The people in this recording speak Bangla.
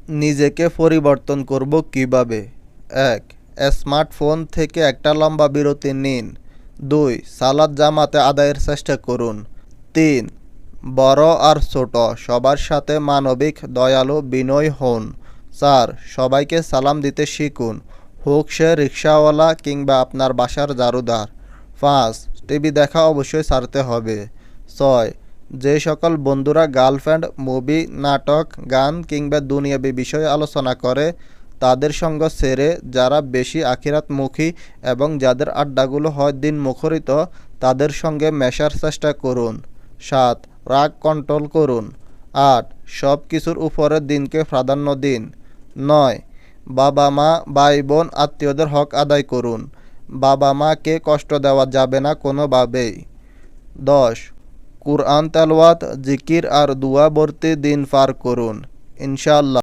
নিজেকে পরিবর্তন করব কিভাবে? ১. স্মার্টফোন থেকে একটা লম্বা বিরতি নিন। ২. সালাত জামাতে আদায়ের চেষ্টা করুন। ৩. বড় আর ছোট সবার সাথে মানবিক, দয়ালু, বিনয়ী হন। ৪. সবাইকে সালাম দিতে শিখুন, হোক সে রিকশাওয়ালা কিংবা আপনার বাসার ঝাড়ুদার। ৫. টিভি দেখা অবশ্যই ছাড়তে হবে। ৬. যে সকল বন্ধুরা গার্লফ্রেন্ড, মুভি, নাটক, গান কিংবা দুনিয়াবি বিষয়ে আলোচনা করে তাদের সঙ্গ ছেড়ে যারা বেশি আখিরাতমুখী এবং যাদের আড্ডাগুলো হয় দিন মুখরিত তাদের সঙ্গে মেশার চেষ্টা করুন। ৭. রাগ কন্ট্রোল করুন। ৮. সব কিছুর উপরে দিনকে প্রাধান্য দিন। ৯. বাবা মা, ভাই বোন, আত্মীয়দের হক আদায় করুন। বাবা মাকে কষ্ট দেওয়া যাবে না কোনোভাবেই। ১০. কুরআন তেলাওয়াত, জিকির আর দুআ ভর্তি দিন পার করুন ইনশাআল্লাহ।